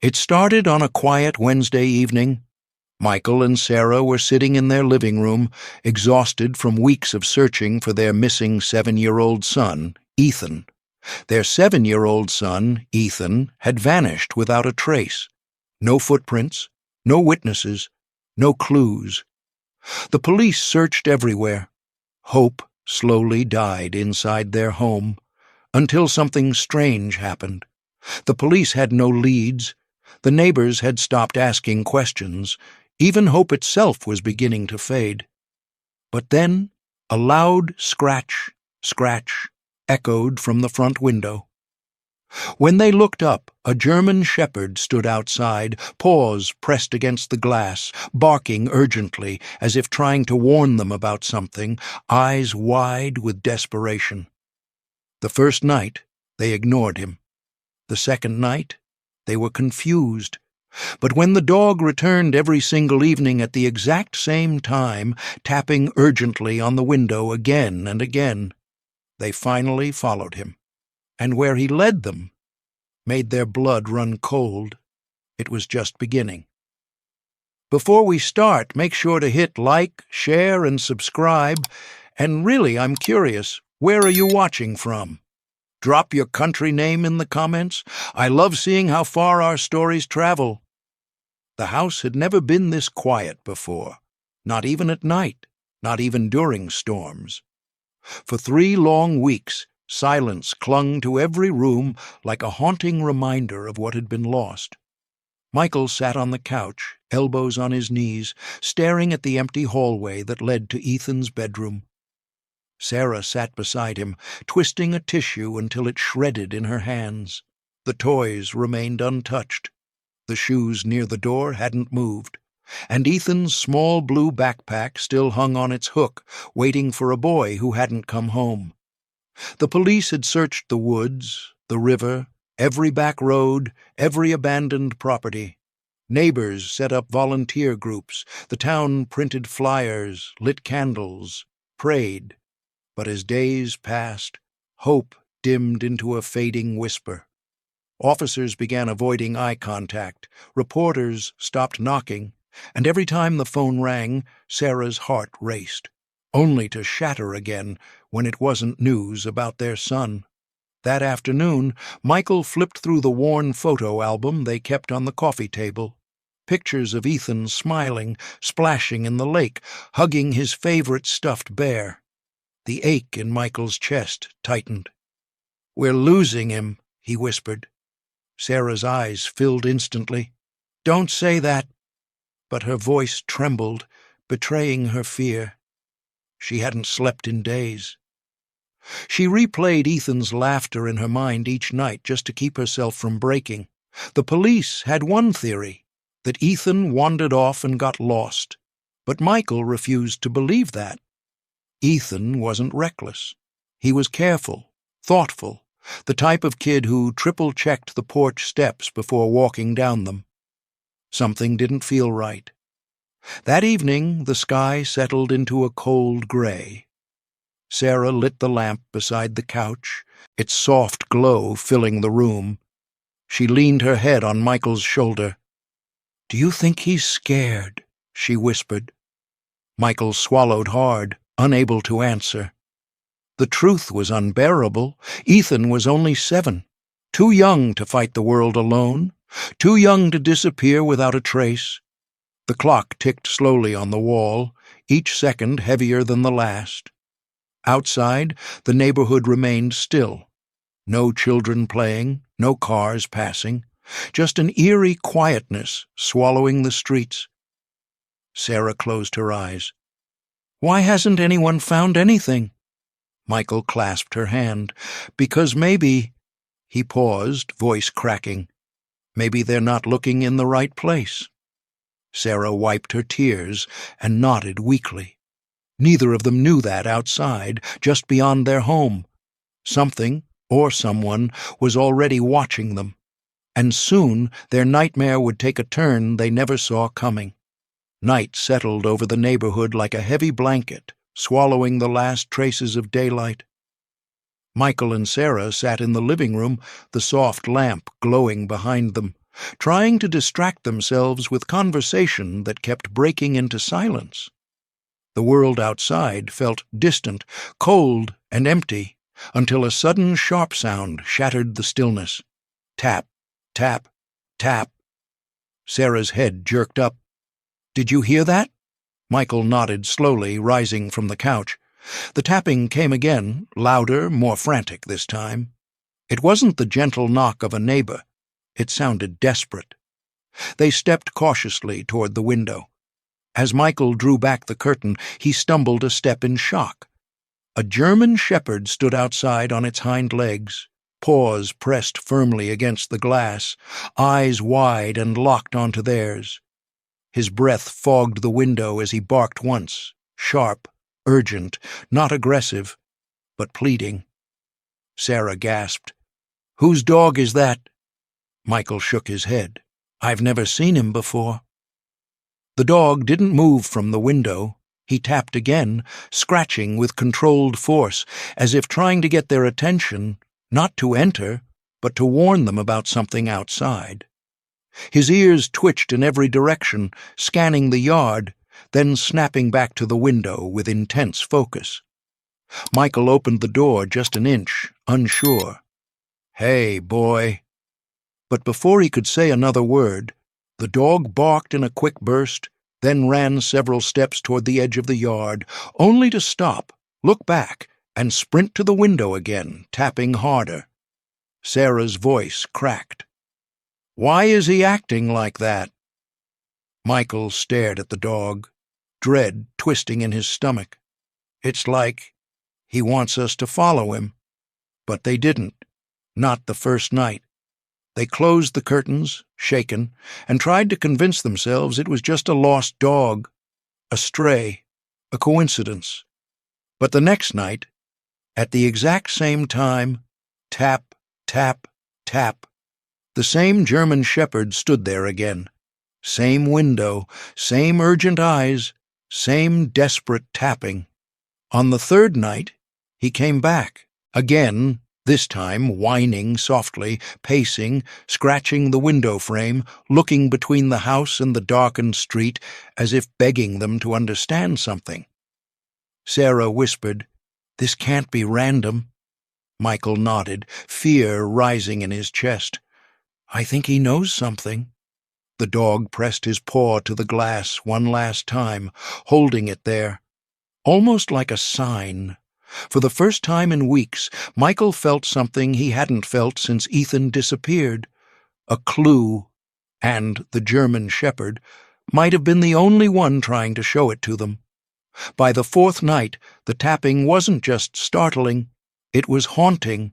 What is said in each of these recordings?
It started on a quiet Wednesday evening. Michael and Sarah were sitting in their living room, exhausted from weeks of searching for their missing 7-year-old son, Ethan. Their 7-year-old son, Ethan, had vanished without a trace. No footprints, no witnesses, no clues. The police searched everywhere. Hope slowly died inside their home, until something strange happened. The police had no leads. The neighbors had stopped asking questions. Even hope itself was beginning to fade. But then a loud scratch, scratch, echoed from the front window. When they looked up, a German shepherd stood outside, paws pressed against the glass, barking urgently, as if trying to warn them about something, eyes wide with desperation. The first night, they ignored him. The second night, they were confused. But when the dog returned every single evening at the exact same time, tapping urgently on the window again and again, they finally followed him. And where he led them made their blood run cold. It was just beginning. Before we start, make sure to hit like, share, and subscribe. And really, I'm curious, where are you watching from? Drop your country name in the comments. I love seeing how far our stories travel. The house had never been this quiet before, not even at night, not even during storms. For 3 long weeks, silence clung to every room like a haunting reminder of what had been lost. Michael sat on the couch, elbows on his knees, staring at the empty hallway that led to Ethan's bedroom. Sarah sat beside him, twisting a tissue until it shredded in her hands. The toys remained untouched. The shoes near the door hadn't moved, and Ethan's small blue backpack still hung on its hook, waiting for a boy who hadn't come home. The police had searched the woods, the river, every back road, every abandoned property. Neighbors set up volunteer groups. The town printed flyers, lit candles, prayed. But as days passed, hope dimmed into a fading whisper. Officers began avoiding eye contact, reporters stopped knocking, and every time the phone rang, Sarah's heart raced, only to shatter again when it wasn't news about their son. That afternoon, Michael flipped through the worn photo album they kept on the coffee table. Pictures of Ethan smiling, splashing in the lake, hugging his favorite stuffed bear. The ache in Michael's chest tightened. "We're losing him," he whispered. Sarah's eyes filled instantly. "Don't say that." But her voice trembled, betraying her fear. She hadn't slept in days. She replayed Ethan's laughter in her mind each night just to keep herself from breaking. The police had one theory, that Ethan wandered off and got lost. But Michael refused to believe that. Ethan wasn't reckless. He was careful, thoughtful, the type of kid who triple-checked the porch steps before walking down them. Something didn't feel right. That evening, the sky settled into a cold gray. Sarah lit the lamp beside the couch, its soft glow filling the room. She leaned her head on Michael's shoulder. "Do you think he's scared?" she whispered. Michael swallowed hard, unable to answer. The truth was unbearable. Ethan was only 7, too young to fight the world alone, too young to disappear without a trace. The clock ticked slowly on the wall, each second heavier than the last. Outside, the neighborhood remained still. No children playing, no cars passing, just an eerie quietness swallowing the streets. Sarah closed her eyes. "Why hasn't anyone found anything?" Michael clasped her hand. "Because maybe—" He paused, voice cracking. "Maybe they're not looking in the right place." Sarah wiped her tears and nodded weakly. Neither of them knew that outside, just beyond their home. Something, or someone, was already watching them. And soon their nightmare would take a turn they never saw coming. Night settled over the neighborhood like a heavy blanket, swallowing the last traces of daylight. Michael and Sarah sat in the living room, the soft lamp glowing behind them, trying to distract themselves with conversation that kept breaking into silence. The world outside felt distant, cold, and empty, until a sudden sharp sound shattered the stillness. Tap, tap, tap. Sarah's head jerked up. "Did you hear that?" Michael nodded slowly, rising from the couch. The tapping came again, louder, more frantic this time. It wasn't the gentle knock of a neighbor. It sounded desperate. They stepped cautiously toward the window. As Michael drew back the curtain, he stumbled a step in shock. A German shepherd stood outside on its hind legs, paws pressed firmly against the glass, eyes wide and locked onto theirs. His breath fogged the window as he barked once, sharp, urgent, not aggressive, but pleading. Sarah gasped. "Whose dog is that?" Michael shook his head. "I've never seen him before." The dog didn't move from the window. He tapped again, scratching with controlled force, as if trying to get their attention, not to enter, but to warn them about something outside. His ears twitched in every direction, scanning the yard, then snapping back to the window with intense focus. Michael opened the door just an inch, unsure. "Hey, boy." But before he could say another word, the dog barked in a quick burst, then ran several steps toward the edge of the yard, only to stop, look back, and sprint to the window again, tapping harder. Sarah's voice cracked. "Why is he acting like that?" Michael stared at the dog, dread twisting in his stomach. "It's like he wants us to follow him." But they didn't. Not the first night. They closed the curtains, shaken, and tried to convince themselves it was just a lost dog, a stray, a coincidence. But the next night, at the exact same time, tap, tap, tap, the same German shepherd stood there again. Same window, same urgent eyes, same desperate tapping. On the third night, he came back, again, this time whining softly, pacing, scratching the window frame, looking between the house and the darkened street, as if begging them to understand something. Sarah whispered, "This can't be random." Michael nodded, fear rising in his chest. "I think he knows something." The dog pressed his paw to the glass one last time, holding it there, almost like a sign. For the first time in weeks, Michael felt something he hadn't felt since Ethan disappeared. A clue, and the German shepherd might have been the only one trying to show it to them. By the fourth night, the tapping wasn't just startling, it was haunting.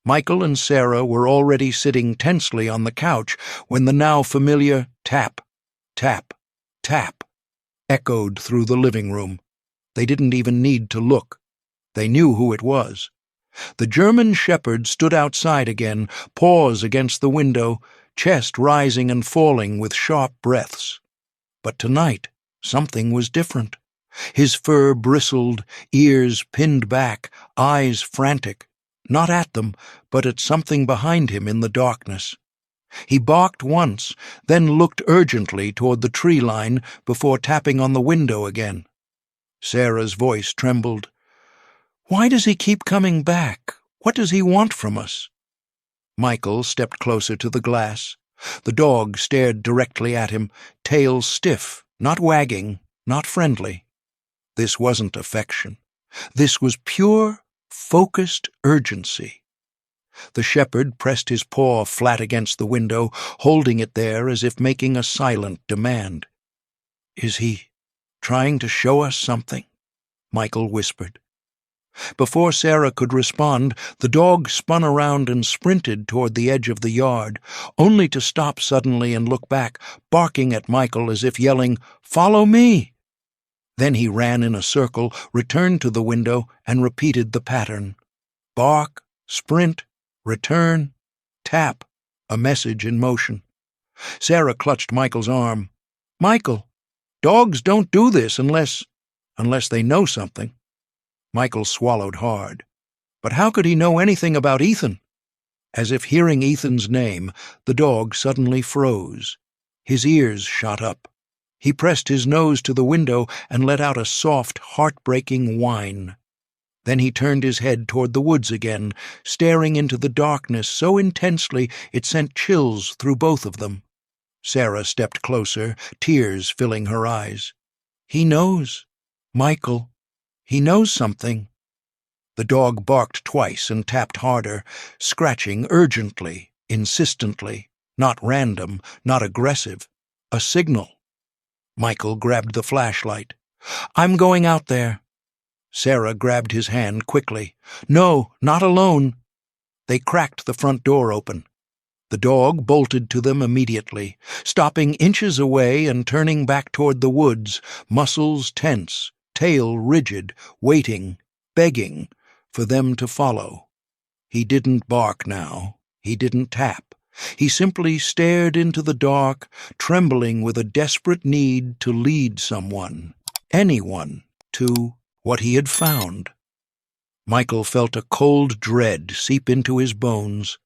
Michael and Sarah were already sitting tensely on the couch when the now familiar tap, tap, tap echoed through the living room. They didn't even need to look. They knew who it was. The German shepherd stood outside again, paws against the window, chest rising and falling with sharp breaths. But tonight, something was different. His fur bristled, ears pinned back, eyes frantic, not at them, but at something behind him in the darkness. He barked once, then looked urgently toward the tree line before tapping on the window again. Sarah's voice trembled. "Why does he keep coming back? What does he want from us?" Michael stepped closer to the glass. The dog stared directly at him, tail stiff, not wagging, not friendly. This wasn't affection. This was pure, focused urgency. The shepherd pressed his paw flat against the window, holding it there as if making a silent demand. "Is he trying to show us something?" Michael whispered. Before Sarah could respond, the dog spun around and sprinted toward the edge of the yard, only to stop suddenly and look back, barking at Michael as if yelling, "Follow me!" Then he ran in a circle, returned to the window, and repeated the pattern. Bark, sprint, return, tap, a message in motion. Sarah clutched Michael's arm. "Michael, dogs don't do this unless they know something." Michael swallowed hard. But how could he know anything about Ethan? As if hearing Ethan's name, the dog suddenly froze. His ears shot up. He pressed his nose to the window and let out a soft, heartbreaking whine. Then he turned his head toward the woods again, staring into the darkness so intensely it sent chills through both of them. Sarah stepped closer, tears filling her eyes. "He knows. Michael. He knows something." The dog barked twice and tapped harder, scratching urgently, insistently, not random, not aggressive. A signal. Michael grabbed the flashlight. "I'm going out there." Sarah grabbed his hand quickly. "No, not alone." They cracked the front door open. The dog bolted to them immediately, stopping inches away and turning back toward the woods, muscles tense, tail rigid, waiting, begging for them to follow. He didn't bark now. He didn't tap. He simply stared into the dark, trembling with a desperate need to lead someone, anyone, to what he had found. Michael felt a cold dread seep into his bones.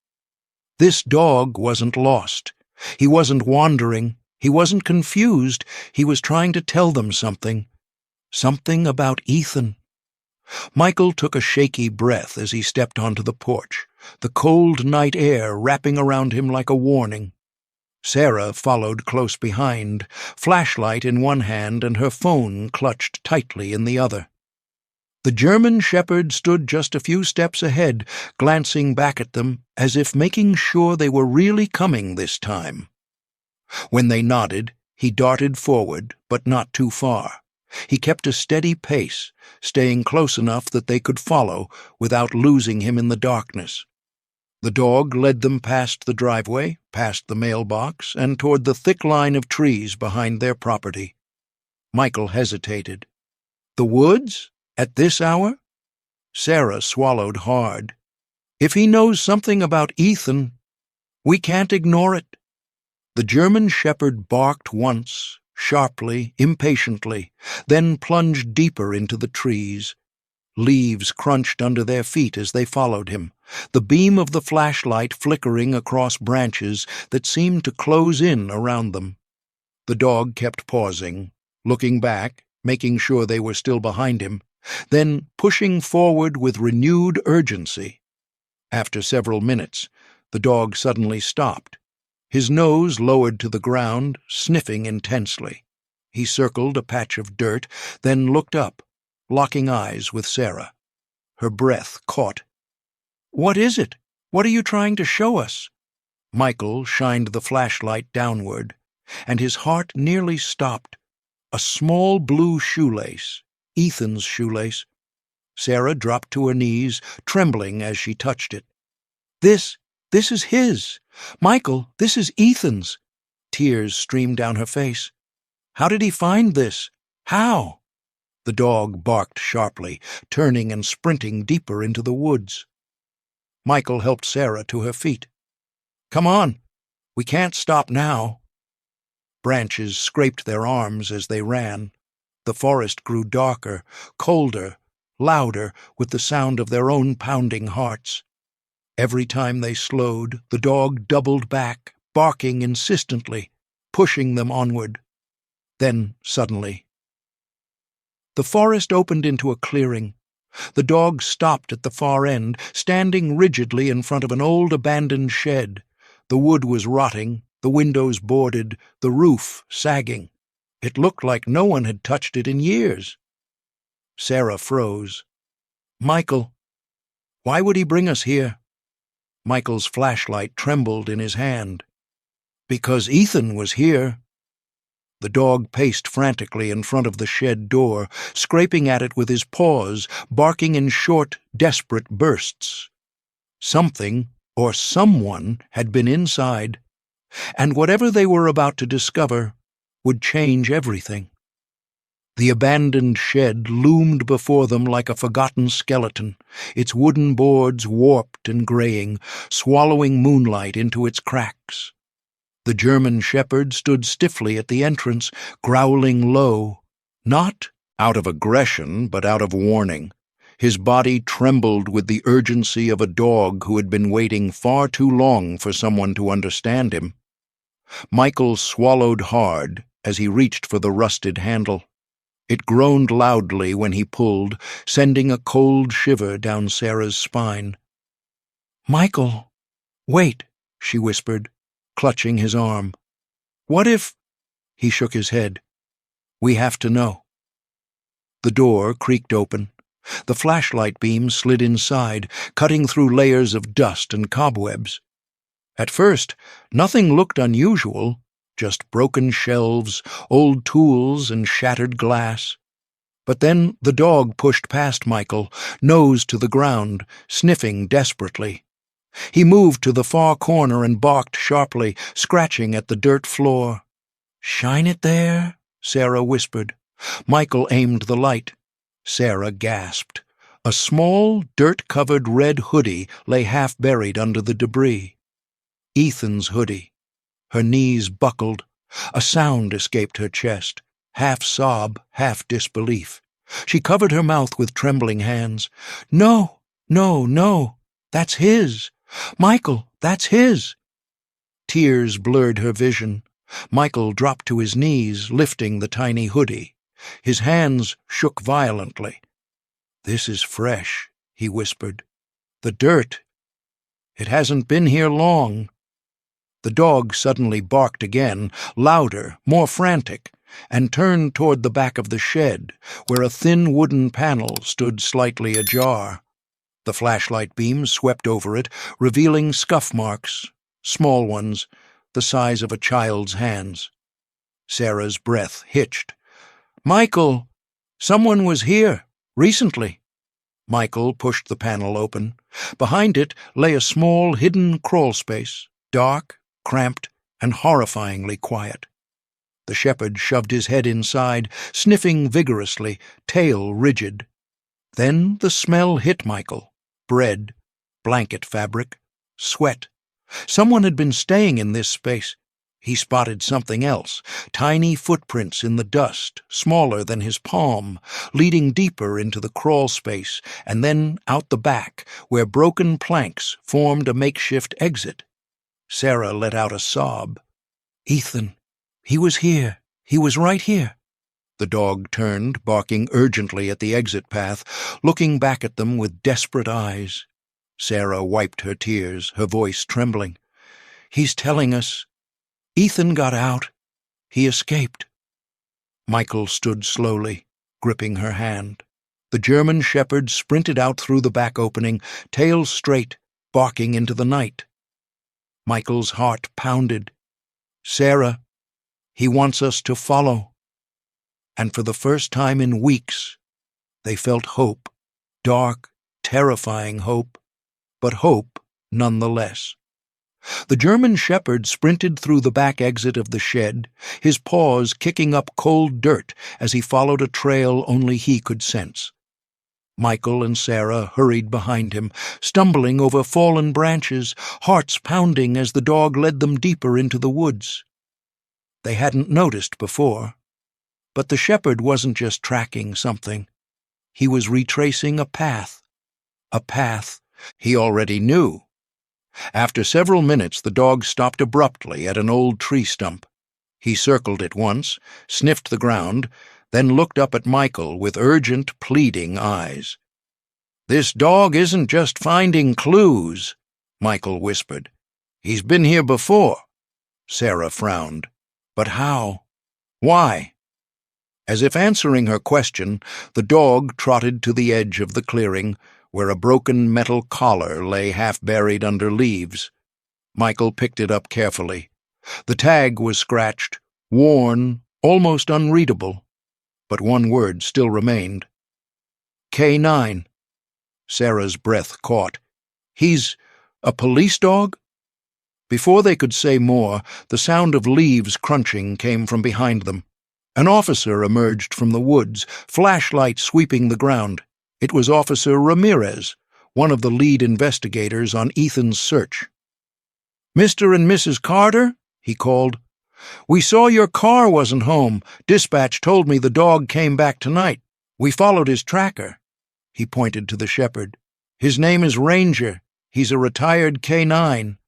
This dog wasn't lost. He wasn't wandering. He wasn't confused. He was trying to tell them something. Something about Ethan. Michael took a shaky breath as he stepped onto the porch, the cold night air wrapping around him like a warning. Sarah followed close behind, flashlight in one hand and her phone clutched tightly in the other. The German shepherd stood just a few steps ahead, glancing back at them as if making sure they were really coming this time. When they nodded, he darted forward, but not too far. He kept a steady pace, staying close enough that they could follow without losing him in the darkness. The dog led them past the driveway, past the mailbox, and toward the thick line of trees behind their property. Michael hesitated. The woods? At this hour? Sarah swallowed hard. If he knows something about Ethan, we can't ignore it. The German shepherd barked once, sharply, impatiently, then plunged deeper into the trees. Leaves crunched under their feet as they followed him, the beam of the flashlight flickering across branches that seemed to close in around them. The dog kept pausing, looking back, making sure they were still behind him, then pushing forward with renewed urgency. After several minutes, the dog suddenly stopped. His nose lowered to the ground, sniffing intensely. He circled a patch of dirt, then looked up, locking eyes with Sarah. Her breath caught. "What is it? What are you trying to show us?" Michael shined the flashlight downward, and his heart nearly stopped. A small blue shoelace, Ethan's shoelace. Sarah dropped to her knees, trembling as she touched it. This is his. Michael, this is Ethan's." Tears streamed down her face. "How did he find this? How?" The dog barked sharply, turning and sprinting deeper into the woods. Michael helped Sarah to her feet. "Come on. We can't stop now." Branches scraped their arms as they ran. The forest grew darker, colder, louder with the sound of their own pounding hearts. Every time they slowed, the dog doubled back, barking insistently, pushing them onward. Then, suddenly, the forest opened into a clearing. The dog stopped at the far end, standing rigidly in front of an old abandoned shed. The wood was rotting, the windows boarded, the roof sagging. It looked like no one had touched it in years. Sarah froze. "Michael, why would he bring us here?" Michael's flashlight trembled in his hand. "Because Ethan was here." The dog paced frantically in front of the shed door, scraping at it with his paws, barking in short, desperate bursts. Something, or someone, had been inside, and whatever they were about to discover would change everything. The abandoned shed loomed before them like a forgotten skeleton, its wooden boards warped and graying, swallowing moonlight into its cracks. The German shepherd stood stiffly at the entrance, growling low, not out of aggression but out of warning. His body trembled with the urgency of a dog who had been waiting far too long for someone to understand him. Michael swallowed hard as he reached for the rusted handle. It groaned loudly when he pulled, sending a cold shiver down Sarah's spine. "Michael, wait," she whispered, clutching his arm. "What if—" He shook his head. "We have to know." The door creaked open. The flashlight beam slid inside, cutting through layers of dust and cobwebs. At first, nothing looked unusual, just broken shelves, old tools, and shattered glass. But then the dog pushed past Michael, nose to the ground, sniffing desperately. He moved to the far corner and barked sharply, scratching at the dirt floor. "Shine it there," Sarah whispered. Michael aimed the light. Sarah gasped. A small, dirt-covered red hoodie lay half-buried under the debris. Ethan's hoodie. Her knees buckled. A sound escaped her chest, half sob, half disbelief. She covered her mouth with trembling hands. "No, no, no, that's his. Michael, that's his." Tears blurred her vision. Michael dropped to his knees, lifting the tiny hoodie. His hands shook violently. "This is fresh," he whispered. "The dirt. It hasn't been here long." The dog suddenly barked again, louder, more frantic, and turned toward the back of the shed, where a thin wooden panel stood slightly ajar. The flashlight beam swept over it, revealing scuff marks, small ones, the size of a child's hands. Sarah's breath hitched. "Michael, someone was here, recently." Michael pushed the panel open. Behind it lay a small, hidden crawlspace, dark, cramped, and horrifyingly quiet. The shepherd shoved his head inside, sniffing vigorously, tail rigid. Then the smell hit Michael. Bread, blanket fabric, sweat. Someone had been staying in this space. He spotted something else, tiny footprints in the dust, smaller than his palm, leading deeper into the crawl space and then out the back, where broken planks formed a makeshift exit. Sarah let out a sob. "Ethan, he was here. He was right here." The dog turned, barking urgently at the exit path, looking back at them with desperate eyes. Sarah wiped her tears, her voice trembling. "He's telling us. Ethan got out. He escaped." Michael stood slowly, gripping her hand. The German shepherd sprinted out through the back opening, tail straight, barking into the night. Michael's heart pounded. "Sarah, he wants us to follow." And for the first time in weeks, they felt hope, dark, terrifying hope, but hope nonetheless. The German shepherd sprinted through the back exit of the shed, his paws kicking up cold dirt as he followed a trail only he could sense. Michael and Sarah hurried behind him, stumbling over fallen branches, hearts pounding as the dog led them deeper into the woods. They hadn't noticed before, but the shepherd wasn't just tracking something. He was retracing a path he already knew. After several minutes, the dog stopped abruptly at an old tree stump. He circled it once, sniffed the ground, then looked up at Michael with urgent, pleading eyes. "This dog isn't just finding clues," Michael whispered. "He's been here before." Sarah frowned. "But how? Why?" As if answering her question, the dog trotted to the edge of the clearing, where a broken metal collar lay half-buried under leaves. Michael picked it up carefully. The tag was scratched, worn, almost unreadable, but one word still remained. "K9. Sarah's breath caught. "He's a police dog?" Before they could say more, the sound of leaves crunching came from behind them. An officer emerged from the woods, flashlight sweeping the ground. It was Officer Ramirez, one of the lead investigators on Ethan's search. "Mr. and Mrs. Carter?" he called. "We saw your car wasn't home. Dispatch told me the dog came back tonight. We followed his tracker." He pointed to the shepherd. "His name is Ranger. He's a retired K-9.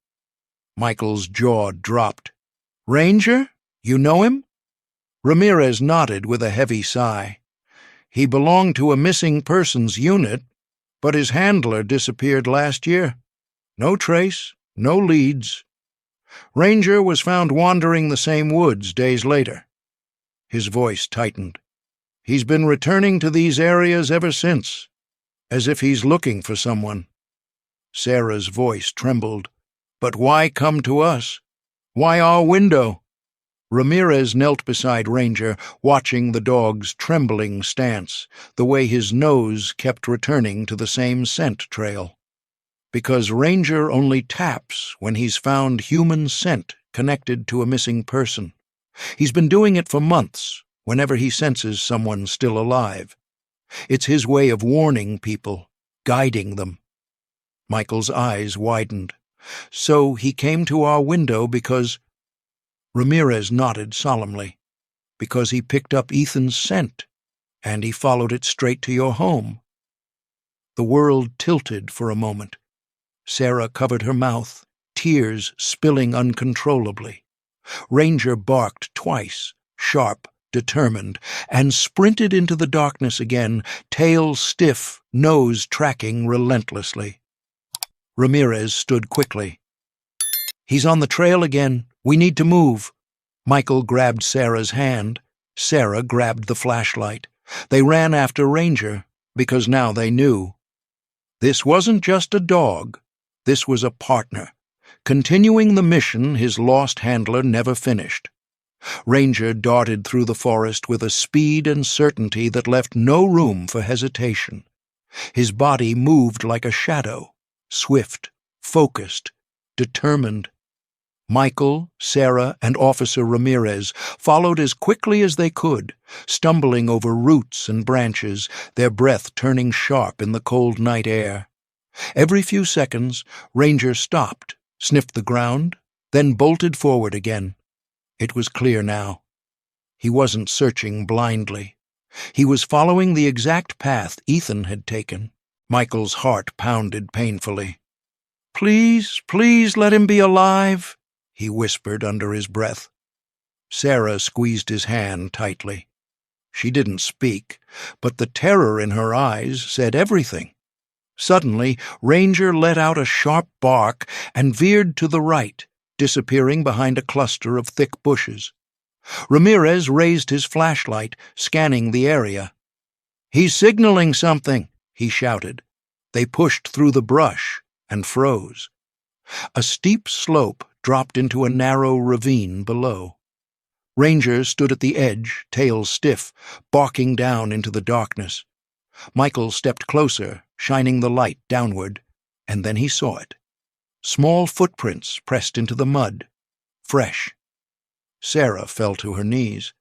Michael's jaw dropped. "Ranger? You know him?" Ramirez nodded with a heavy sigh. "He belonged to a missing persons unit, but his handler disappeared last year. No trace, no leads. Ranger was found wandering the same woods days later." His voice tightened. "He's been returning to these areas ever since, as if he's looking for someone." Sarah's voice trembled. "But why come to us? Why our window?" Ramirez knelt beside Ranger, watching the dog's trembling stance, the way his nose kept returning to the same scent trail. "Because Ranger only taps when he's found human scent connected to a missing person. He's been doing it for months, whenever he senses someone still alive. It's his way of warning people, guiding them." Michael's eyes widened. "So he came to our window because—" Ramirez nodded solemnly. "Because he picked up Ethan's scent, and he followed it straight to your home." The world tilted for a moment. Sarah covered her mouth, tears spilling uncontrollably. Ranger barked twice, sharp, determined, and sprinted into the darkness again, tail stiff, nose tracking relentlessly. Ramirez stood quickly. "He's on the trail again. We need to move." Michael grabbed Sarah's hand. Sarah grabbed the flashlight. They ran after Ranger, because now they knew. This wasn't just a dog. This was a partner, continuing the mission his lost handler never finished. Ranger darted through the forest with a speed and certainty that left no room for hesitation. His body moved like a shadow, swift, focused, determined. Michael, Sarah, and Officer Ramirez followed as quickly as they could, stumbling over roots and branches, their breath turning sharp in the cold night air. Every few seconds, Ranger stopped, sniffed the ground, then bolted forward again. It was clear now. He wasn't searching blindly. He was following the exact path Ethan had taken. Michael's heart pounded painfully. "Please, please let him be alive," he whispered under his breath. Sarah squeezed his hand tightly. She didn't speak, but the terror in her eyes said everything. Suddenly, Ranger let out a sharp bark and veered to the right, disappearing behind a cluster of thick bushes. Ramirez raised his flashlight, scanning the area. "He's signaling something," he shouted. They pushed through the brush and froze. A steep slope dropped into a narrow ravine below. Ranger stood at the edge, tail stiff, barking down into the darkness. Michael stepped closer, shining the light downward, and then he saw it. Small footprints pressed into the mud, fresh. Sarah fell to her knees.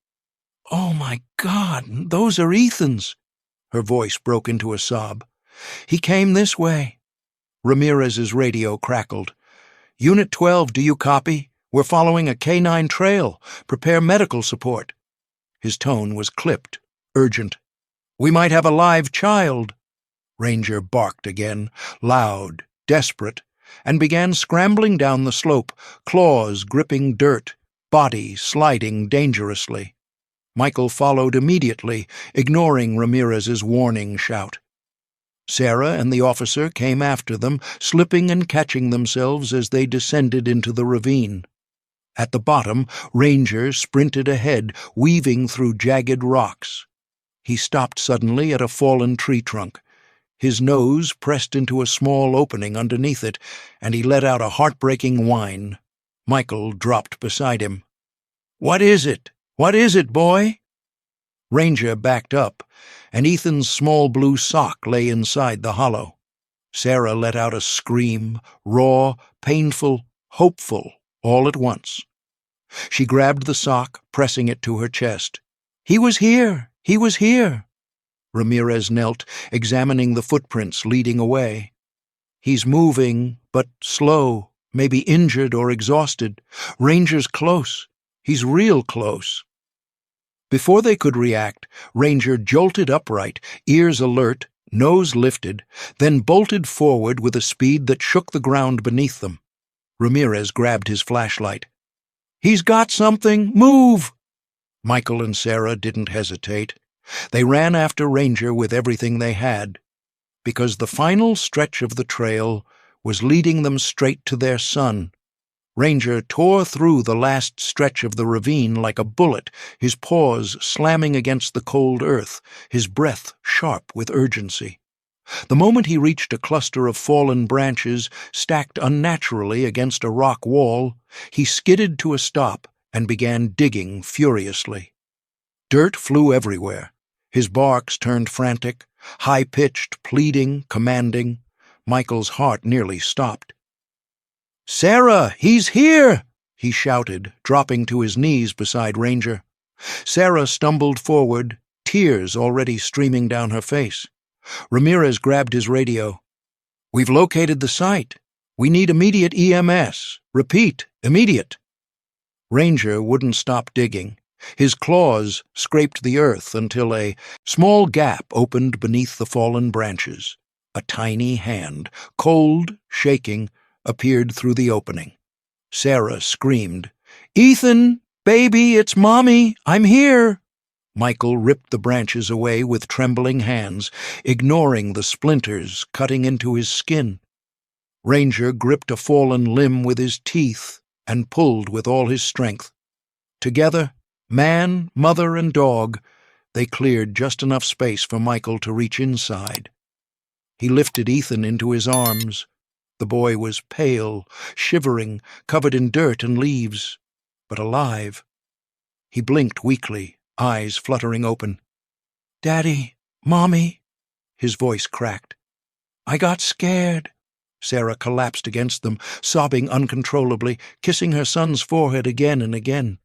"Oh, my God, those are Ethan's!" Her voice broke into a sob. "He came this way." Ramirez's radio crackled. "Unit 12, do you copy? We're following a K-9 trail. Prepare medical support." His tone was clipped, urgent. "We might have a live child." Ranger barked again, loud, desperate, and began scrambling down the slope, claws gripping dirt, body sliding dangerously. Michael followed immediately, ignoring Ramirez's warning shout. Sarah and the officer came after them, slipping and catching themselves as they descended into the ravine. At the bottom, Ranger sprinted ahead, weaving through jagged rocks. He stopped suddenly at a fallen tree trunk. His nose pressed into a small opening underneath it, and he let out a heartbreaking whine. Michael dropped beside him. "What is it? What is it, boy?" Ranger backed up, and Ethan's small blue sock lay inside the hollow. Sarah let out a scream, raw, painful, hopeful, all at once. She grabbed the sock, pressing it to her chest. "He was here! He was here!" Ramirez knelt, examining the footprints leading away. "He's moving, but slow, maybe injured or exhausted. Ranger's close. He's real close." Before they could react, Ranger jolted upright, ears alert, nose lifted, then bolted forward with a speed that shook the ground beneath them. Ramirez grabbed his flashlight. "He's got something! Move!" Michael and Sarah didn't hesitate. They ran after Ranger with everything they had, because the final stretch of the trail was leading them straight to their son. Ranger tore through the last stretch of the ravine like a bullet, his paws slamming against the cold earth, his breath sharp with urgency. The moment he reached a cluster of fallen branches stacked unnaturally against a rock wall, he skidded to a stop and began digging furiously. Dirt flew everywhere. His barks turned frantic, high-pitched, pleading, commanding. Michael's heart nearly stopped. "Sarah, he's here!" he shouted, dropping to his knees beside Ranger. Sarah stumbled forward, tears already streaming down her face. Ramirez grabbed his radio. "We've located the site. We need immediate EMS. Repeat, immediate." Ranger wouldn't stop digging. His claws scraped the earth until a small gap opened beneath the fallen branches. A tiny hand, cold, shaking, appeared through the opening. Sarah screamed, "Ethan, baby, it's Mommy! I'm here!" Michael ripped the branches away with trembling hands, ignoring the splinters cutting into his skin. Ranger gripped a fallen limb with his teeth and pulled with all his strength. Together, man, mother, and dog, they cleared just enough space for Michael to reach inside. He lifted Ethan into his arms. The boy was pale, shivering, covered in dirt and leaves, but alive. He blinked weakly, eyes fluttering open. "Daddy, Mommy," his voice cracked. "I got scared." Sarah collapsed against them, sobbing uncontrollably, kissing her son's forehead again and again.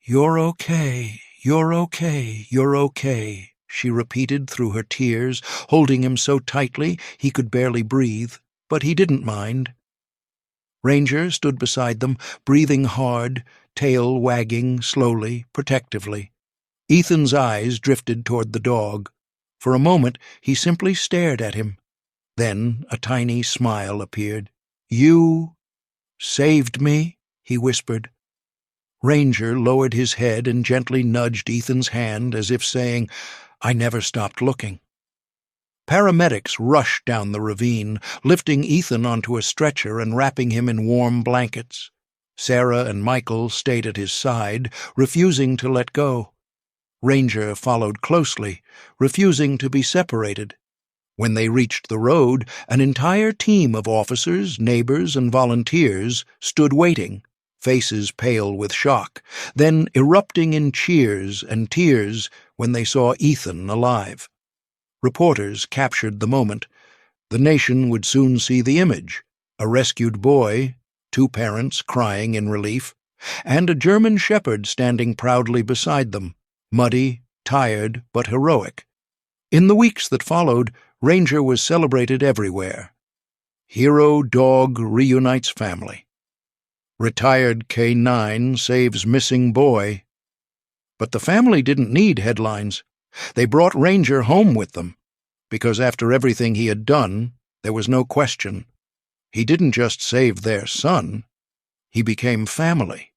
"You're okay, you're okay, you're okay," she repeated through her tears, holding him so tightly he could barely breathe, but he didn't mind. Ranger stood beside them, breathing hard, tail wagging slowly, protectively. Ethan's eyes drifted toward the dog. For a moment he simply stared at him. Then a tiny smile appeared. "You saved me," he whispered. Ranger lowered his head and gently nudged Ethan's hand as if saying, "I never stopped looking." Paramedics rushed down the ravine, lifting Ethan onto a stretcher and wrapping him in warm blankets. Sarah and Michael stayed at his side, refusing to let go. Ranger followed closely, refusing to be separated. When they reached the road, an entire team of officers, neighbors, and volunteers stood waiting, faces pale with shock, then erupting in cheers and tears when they saw Ethan alive. Reporters captured the moment. The nation would soon see the image: a rescued boy, two parents crying in relief, and a German shepherd standing proudly beside them, muddy, tired, but heroic. In the weeks that followed, Ranger was celebrated everywhere. Hero dog reunites family. Retired K9 saves missing boy. But the family didn't need headlines. They brought Ranger home with them, because after everything he had done, there was no question. He didn't just save their son, he became family.